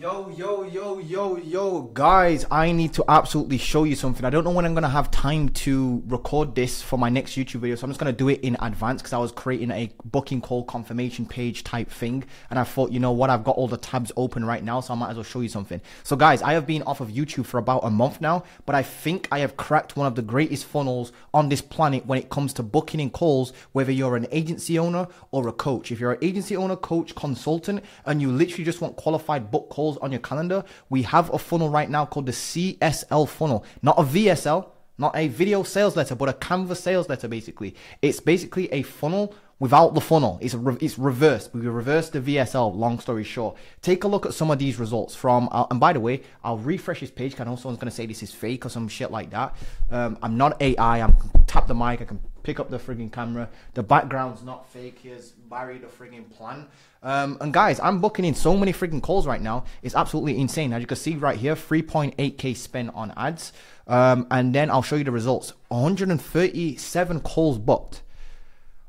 Yo, guys, I need to absolutely show you something. I don't know when I'm going to have time to record this for my next YouTube video, so I'm just going to do it in advance because I was creating a booking call confirmation page type thing, and I thought, you know what, I've got all the tabs open right now, so I might as well show you something. So guys, I have been off of YouTube for about a month now, but I think I have cracked one of the greatest funnels on this planet when it comes to booking in calls, whether you're an agency owner or a coach. If you're an agency owner, coach, consultant, and you literally just want qualified book calls on your calendar, we have a funnel right now called the CSL funnel, not a VSL, not a video sales letter, but a Canvas sales letter. Basically, it's basically a funnel without the funnel. It's reversed. We reversed the VSL. Long story short, take a look at some of these results from. And by the way, I'll refresh this page. I know someone's gonna say this is fake or some shit like that. I'm not AI. I'm tap the mic. I can pick up the frigging camera. The background's not fake. Here's Barry, the frigging plan. And guys, I'm booking in so many frigging calls right now. It's absolutely insane. As you can see right here, 3.8K spent on ads. And then I'll show you the results. 137 calls booked.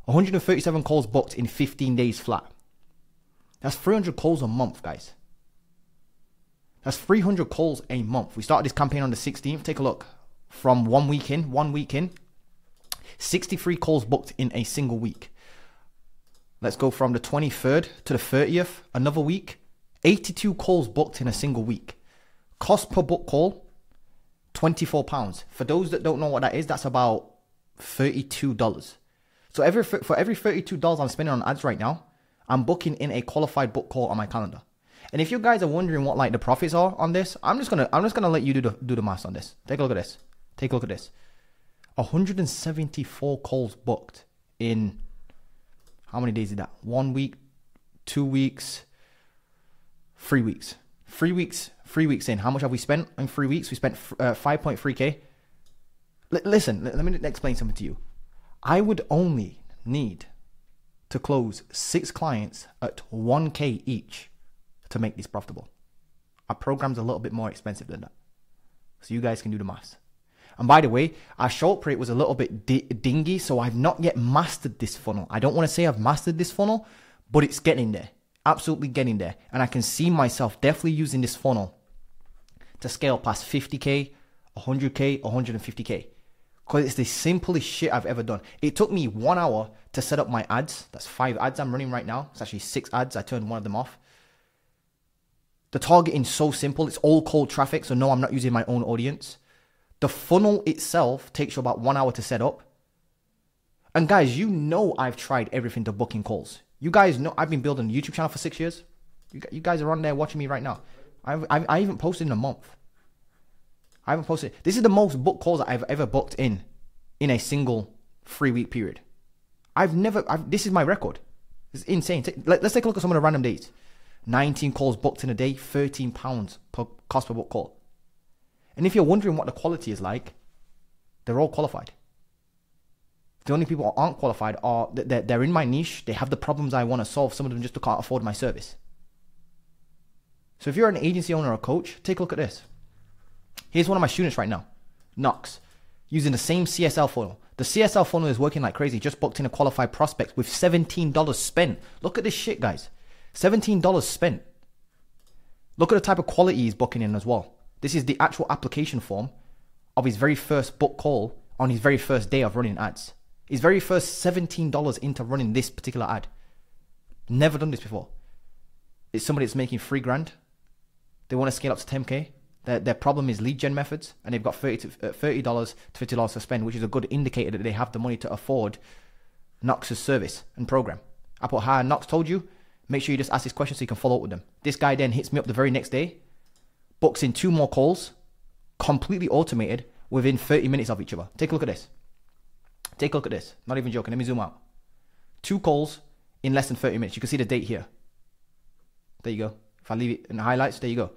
137 calls booked in 15 days flat. That's 300 calls a month, guys. That's 300 calls a month. We started this campaign on the 16th. Take a look. From 1 week in, 63 calls booked in a single week. Let's go from the 23rd to the 30th, another week. 82 calls booked in a single week. Cost per book call, £24. For those that don't know what that is, that's about $32. So for every $32 I'm spending on ads right now, I'm booking in a qualified book call on my calendar. And if you guys are wondering what like the profits are on this, I'm just gonna let you do the math on this. Take a look at this. Take a look at this. 174 calls booked in how many days is that? 1 week, 2 weeks, 3 weeks. 3 weeks. 3 weeks in. How much have we spent in 3 weeks? We spent 5.3K. Listen, let me explain something to you. I would only need to close 6 clients at 1K each to make this profitable. Our program's a little bit more expensive than that. So you guys can do the maths. And by the way, our short rate was a little bit dingy, so I've not yet mastered this funnel. I don't want to say I've mastered this funnel, but it's getting there. Absolutely getting there. And I can see myself definitely using this funnel to scale past 50K, 100K, 150K. Because it's the simplest shit I've ever done. It took me 1 hour to set up my ads. That's 5 ads I'm running right now. It's actually 6 ads. I turned one of them off. The targeting's so simple. It's all cold traffic, so no, I'm not using my own audience. The funnel itself takes you about 1 hour to set up. And guys, you know I've tried everything to booking calls. You guys know I've been building a YouTube channel for 6 years. You guys are on there watching me right now. I haven't posted in a month. I haven't posted. This is the most book calls I've ever booked in a single 3-week period. This is my record. It's insane. Let's take a look at some of the random days. 19 calls booked in a day, £13 per cost per book call. And if you're wondering what the quality is like, they're all qualified. The only people who aren't qualified are they're in my niche. They have the problems I want to solve. Some of them just can't afford my service. So if you're an agency owner or a coach, take a look at this. Here's one of my students right now, Knox, using the same CSL funnel. The CSL funnel is working like crazy. Just booked in a qualified prospect with $17 spent. Look at this shit, guys. $17 spent. Look at the type of quality he's booking in as well. This is the actual application form of his very first book call on his very first day of running ads. His very first $17 into running this particular ad. Never done this before. It's somebody that's making $3,000. They want to scale up to 10K. Their problem is lead gen methods, and they've got $30 to $50 to spend, which is a good indicator that they have the money to afford Knox's service and program. I put, hi, Knox told you, make sure you just ask this question so you can follow up with them. This guy then hits me up the very next day, books in 2 more calls, completely automated within 30 minutes of each other. Take a look at this. Take a look at this. Not even joking. Let me zoom out. 2 calls in less than 30 minutes. You can see the date here. There you go. If I leave it in the highlights, there you go.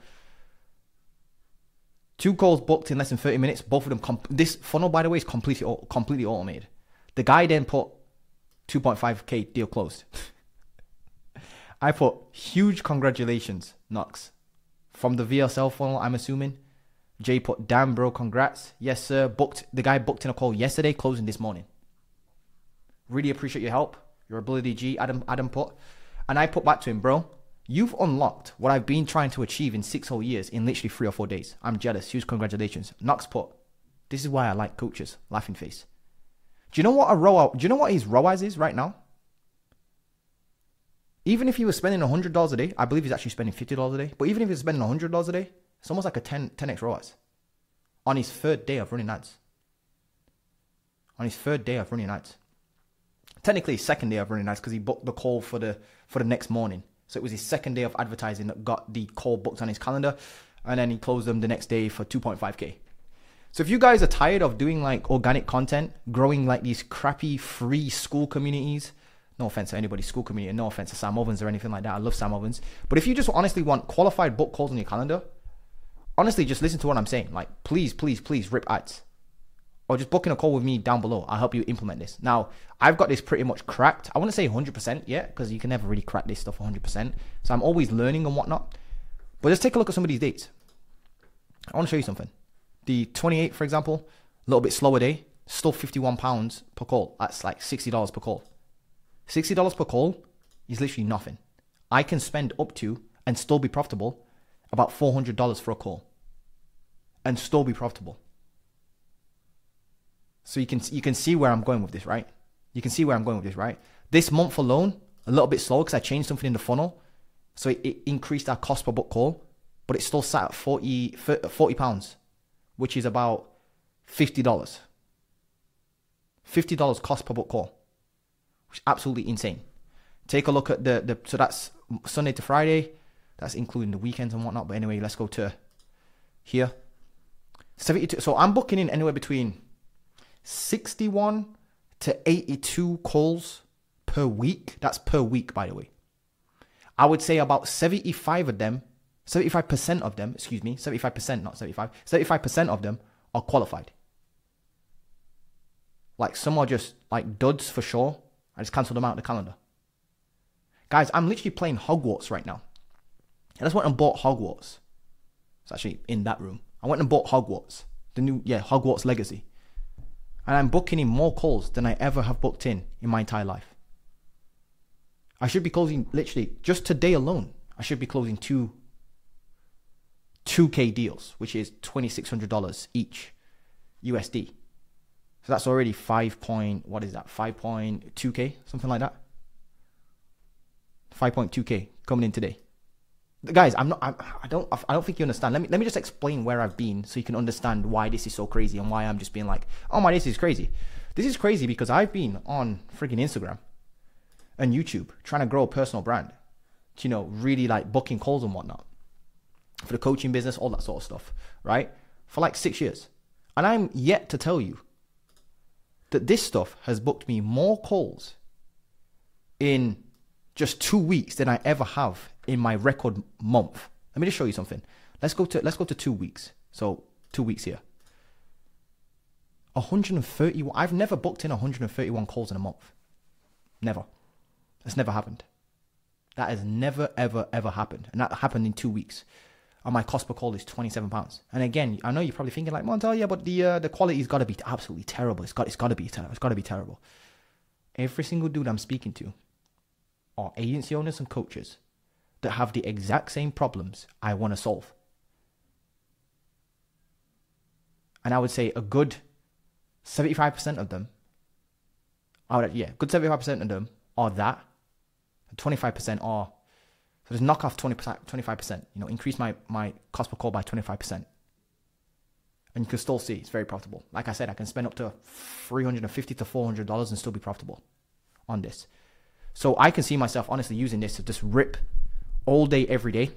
2 calls booked in less than 30 minutes. Both of them. This funnel, by the way, is completely automated. The guy then put 2.5K deal closed. I put huge congratulations, Knox. From the VSL funnel, I'm assuming. Jay put, damn bro, congrats. Yes sir, the guy booked in a call yesterday, closing this morning. Really appreciate your help, your ability, G. Adam put. And I put back to him, bro, You've unlocked what I've been trying to achieve in 6 whole years in literally 3 or 4 days. I'm jealous. Huge congratulations. Knox put, this is why I like coaches. Laughing face. Do you know what his ROAS is right now? Even if he was spending $100 a day, I believe he's actually spending $50 a day. But even if he's spending $100 a day, it's almost like a 10x ROAS on his 3rd day of running ads. On his 3rd day of running ads. Technically, his 2nd day of running ads because he booked the call for the next morning. So it was his 2nd day of advertising that got the call booked on his calendar. And then he closed them the next day for 2.5K. So if you guys are tired of doing like organic content, growing like these crappy free school communities, no offense to anybody's school community, no offense to Sam Ovens or anything like that. I love Sam Ovens. But if you just honestly want qualified book calls on your calendar, honestly, just listen to what I'm saying. Like, please, please, please rip ads. Or just booking a call with me down below. I'll help you implement this. Now, I've got this pretty much cracked. I wouldn't say 100% yet, because you can never really crack this stuff 100%. So I'm always learning and whatnot. But let's take a look at some of these dates. I want to show you something. The 28th, for example, a little bit slower day. Still £51 per call. That's like $60 per call. $60 per call is literally nothing. I can spend up to, and still be profitable, about $400 for a call. And still be profitable. So you can see where I'm going with this, right? You can see where I'm going with this, right? This month alone, a little bit slow because I changed something in the funnel. So it increased our cost per book call, but it still sat at £40, which is about $50. $50 cost per book call, which is absolutely insane. Take a look at so that's Sunday to Friday. That's including the weekends and whatnot. But anyway, let's go to here. 72. So I'm booking in anywhere between 61 to 82 calls per week. That's per week, by the way. I would say about 75% of them, 75% of them, excuse me, 75%, not 75, 75% of them are qualified. Like some are just like duds for sure. I just cancelled them out of the calendar. Guys, I'm literally playing Hogwarts right now. I just went and bought Hogwarts. It's actually in that room. I went and bought Hogwarts. The new, Hogwarts Legacy. And I'm booking in more calls than I ever have booked in my entire life. I should be closing, literally, just today alone, I should be closing 2K deals, which is $2,600 each USD. So that's already 5.2K, something like that. 5.2K coming in today. Guys, I don't think you understand. Let me just explain where I've been so you can understand why this is so crazy and why I'm just being like, oh my, this is crazy. This is crazy because I've been on freaking Instagram and YouTube trying to grow a personal brand. You know, really like booking calls and whatnot for the coaching business, all that sort of stuff, right? For like 6 years. And I'm yet to tell you that this stuff has booked me more calls in just 2 weeks than I ever have in my record month. Let me just show you something. Let's go to 2 weeks. So 2 weeks here. 131. I've never booked in 131 calls in a month. Never. That's never happened. That has never, ever, ever happened. And that happened in 2 weeks. And my cost per call is £27. And again, I know you're probably thinking like, Montel, yeah, but the quality's got to be absolutely terrible. It's got to be terrible. Every single dude I'm speaking to are agency owners and coaches that have the exact same problems I want to solve. And I would say a good 75% of them, good 75% of them are that. And 25% are, so just knock off 25%, increase my cost per call by 25%. And you can still see it's very profitable. Like I said, I can spend up to $350 to $400 and still be profitable on this. So I can see myself honestly using this to just rip all day, every day.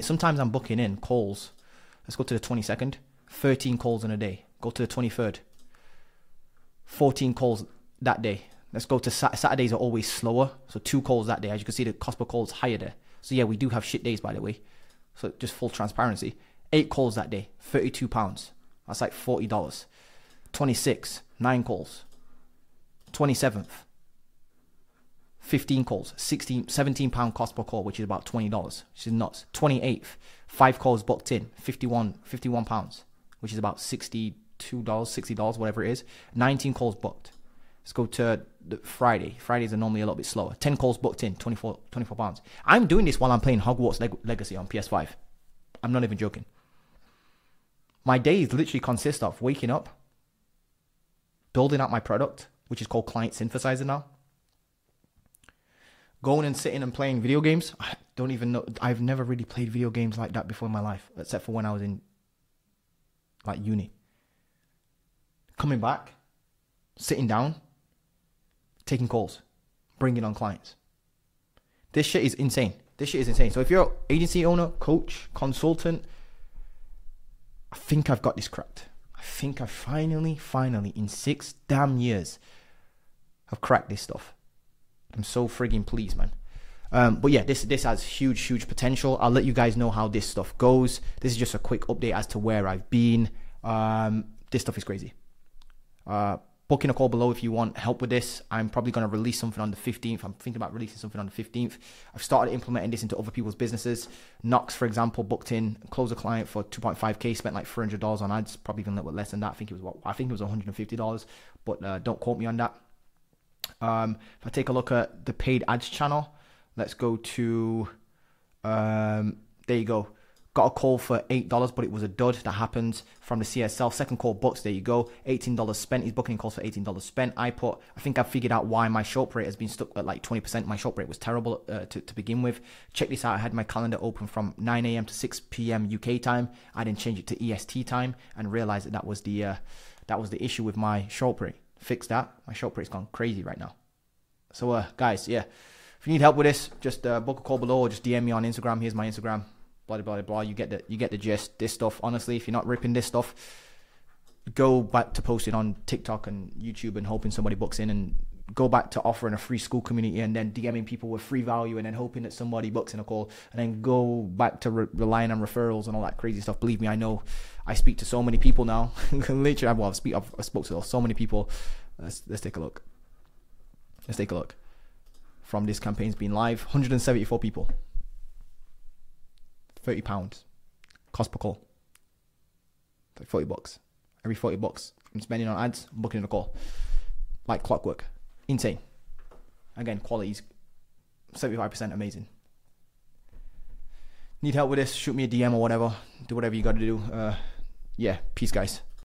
Sometimes I'm booking in calls. Let's go to the 22nd. 13 calls in a day. Go to the 23rd. 14 calls that day. Let's go to Saturdays are always slower. So 2 calls that day. As you can see, the cost per call is higher there. So yeah, we do have shit days, by the way. So just full transparency. 8 calls that day. £32. That's like $40. 26. 9 calls. 27th. 15 calls, 17 pound cost per call, which is about $20, which is nuts. 28th, 5 calls booked in, 51 pounds, which is about $60, whatever it is. 19 calls booked. Let's go to the Friday. Fridays are normally a little bit slower. 10 calls booked in, 24 pounds. I'm doing this while I'm playing Hogwarts Legacy on PS5. I'm not even joking. My days literally consist of waking up, building out my product, which is called Client Synthesizer now, going and sitting and playing video games. I don't even know. I've never really played video games like that before in my life, except for when I was in like uni. Coming back, sitting down, taking calls, bringing on clients. This shit is insane. So if you're an agency owner, coach, consultant, I think I've got this cracked. I think I finally, in 6 damn years, have cracked this stuff. I'm so frigging pleased, man. But yeah, this has huge potential. I'll let you guys know how this stuff goes. This is just a quick update as to where I've been. This stuff is crazy. Booking a call below if you want help with this. I'm probably going to release something on the 15th. I'm thinking about releasing something on the 15th. I've started implementing this into other people's businesses. Knox, for example, booked in, closed a client for 2.5k, spent like $400 on ads, probably even a little bit less than that. I think it was $150, but don't quote me on that. If I take a look at the paid ads channel, let's go to, there you go. Got a call for $8, but it was a dud. That happens from the CSL. Second call booked. There you go. $18 spent. He's booking calls for $18 spent. I think I've figured out why my shop rate has been stuck at like 20%. My shop rate was terrible to begin with. Check this out. I had my calendar open from 9 a.m. to 6 p.m. UK time. I didn't change it to EST time and realized that was the issue with my shop rate. Fixed that. My shop rate's gone crazy right now. So guys, yeah, if you need help with this, just book a call below or just DM me on Instagram. Here's my Instagram. Blah, blah, blah. You get the gist. This stuff, honestly, if you're not ripping this stuff, go back to posting on TikTok and YouTube and hoping somebody books in, and go back to offering a free school community and then DMing people with free value and then hoping that somebody books in a call, and then go back to relying on referrals and all that crazy stuff. Believe me, I know. I speak to so many people now. Literally, I've spoke to so many people. Let's take a look. From this campaign's been live, 174 people. £30 cost per call. Like $40. Every $40 I'm spending on ads, I'm booking a call. Like clockwork. Insane. Again, quality's 75% amazing. Need help with this? Shoot me a DM or whatever. Do whatever you gotta do. Yeah, peace guys.